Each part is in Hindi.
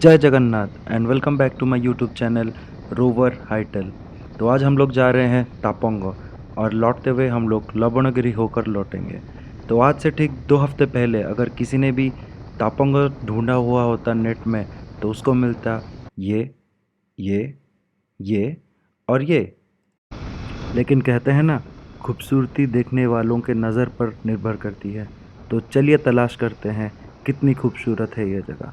जय Jagannath and welcome back to my YouTube channel rover hitel. तो आज हम लोग जा रहे हैं तापोंग और लौटते हुए हम लोग लबण गिरी होकर लौटेंगे। तो आज से ठीक 2 हफ्ते पहले अगर किसी ने भी तापोंग ढूंढा हुआ होता नेट में तो उसको मिलता ये ये ये और ये। लेकिन कहते हैं ना, खूबसूरती देखने वालों के नज़र पर निर्भर करती है। तो चलिए तलाश करते हैं कितनी खूबसूरत है ये जगह।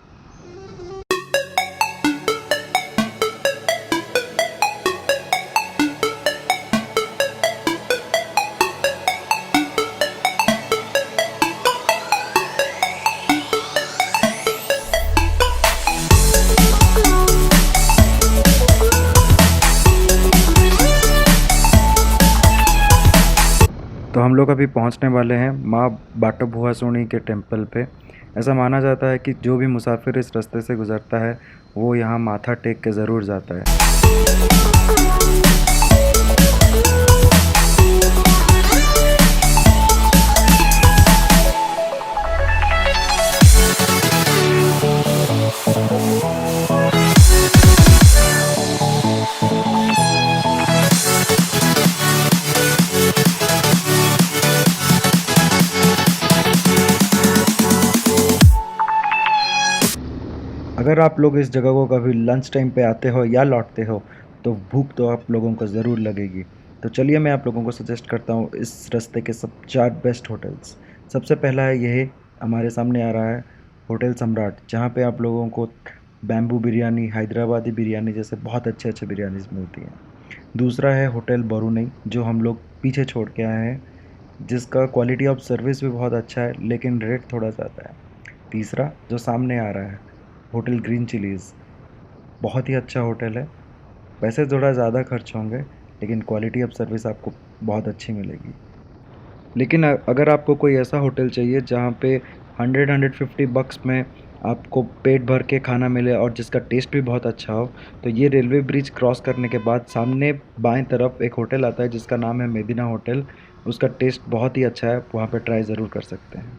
तो हम लोग अभी पहुंचने वाले हैं माँ बाटभुआसुनी के टेम्पल पे। ऐसा माना जाता है कि जो भी मुसाफिर इस रास्ते से गुजरता है वो यहाँ माथा टेक के ज़रूर जाता है। अगर आप लोग इस जगह को कभी लंच टाइम पे आते हो या लौटते हो तो भूख तो आप लोगों को ज़रूर लगेगी। तो चलिए मैं आप लोगों को सजेस्ट करता हूँ इस रास्ते के सब 4 बेस्ट होटल्स। सबसे पहला है यह हमारे सामने आ रहा है होटल सम्राट, जहाँ पे आप लोगों को बैम्बू बिरयानी, हैदराबादी बिरयानी जैसे बहुत अच्छे अच्छे बिरयानीज मिलती हैं। दूसरा है होटल बरूनई, जो हम लोग पीछे छोड़ के आए हैं, जिसका क्वालिटी ऑफ सर्विस भी बहुत अच्छा है लेकिन रेट थोड़ा ज़्यादा है। तीसरा जो सामने आ रहा है होटल ग्रीन चिलीज़, बहुत ही अच्छा होटल है। पैसे थोड़ा ज़्यादा खर्च होंगे लेकिन क्वालिटी ऑफ सर्विस आपको बहुत अच्छी मिलेगी। लेकिन अगर आपको कोई ऐसा होटल चाहिए जहाँ पे 100-150 बक्स में आपको पेट भर के खाना मिले और जिसका टेस्ट भी बहुत अच्छा हो, तो ये रेलवे ब्रिज क्रॉस करने के बाद सामने बाएं तरफ एक होटल आता है जिसका नाम है मेदिना होटल। उसका टेस्ट बहुत ही अच्छा है, वहाँ पे ट्राई ज़रूर कर सकते हैं।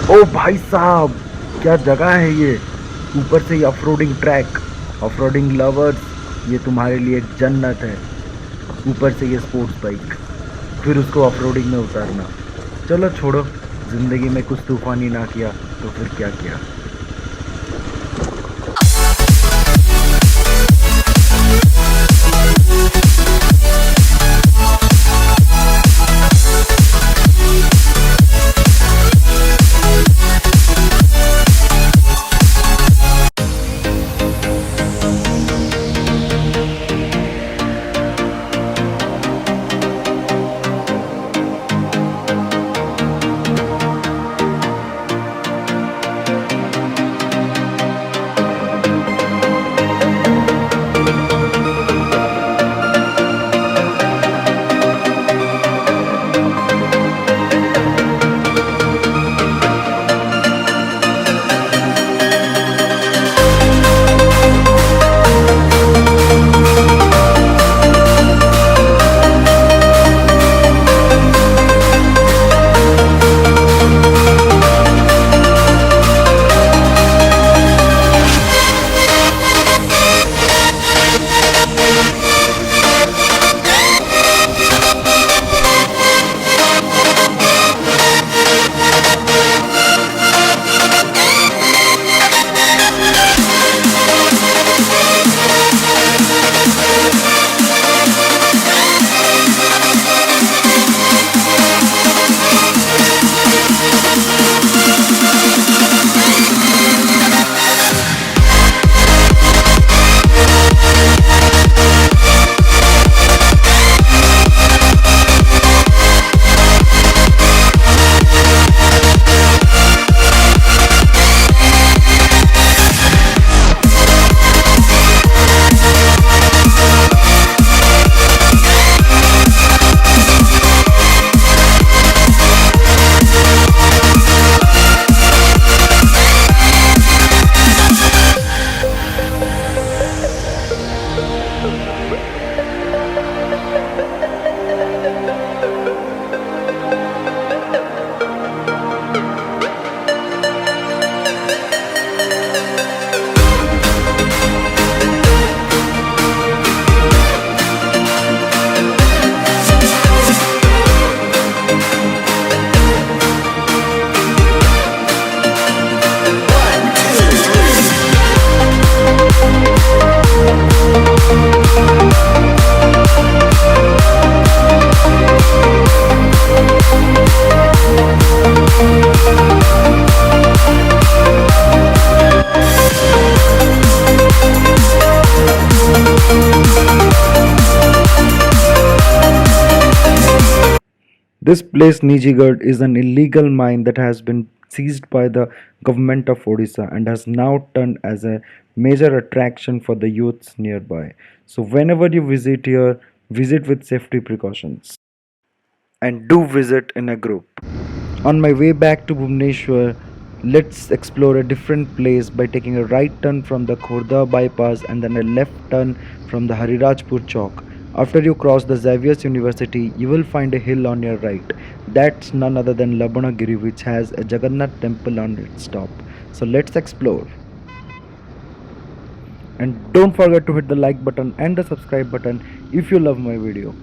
ओ भाई साहब, क्या जगह है ये। ऊपर से ये ऑफरोडिंग ट्रैक, ऑफरोडिंग लवर्स, ये तुम्हारे लिए एक जन्नत है। ऊपर से ये स्पोर्ट्स बाइक, फिर उसको ऑफरोडिंग में उतारना। चलो छोड़ो, ज़िंदगी में कुछ तूफानी ना किया तो फिर क्या किया। This place Nijigarh is an illegal mine that has been seized by the government of Odisha and has now turned as a major attraction for the youths nearby. So whenever you visit here, visit with safety precautions and do visit in a group. On my way back to Bhubaneswar, let's explore a different place by taking a right turn from the Khordha bypass and then a left turn from the Harirajpur Chowk. After you cross the Xavier's University, you will find a hill on your right. That's none other than Laban Giri, which has a Jagannath Temple on its top. So let's explore. And don't forget to hit the like button and the subscribe button if you love my video.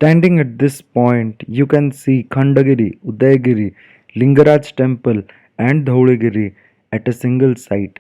Standing at this point, you can see Khandagiri, Udayagiri, Lingaraj Temple, and Dhauligiri at a single site.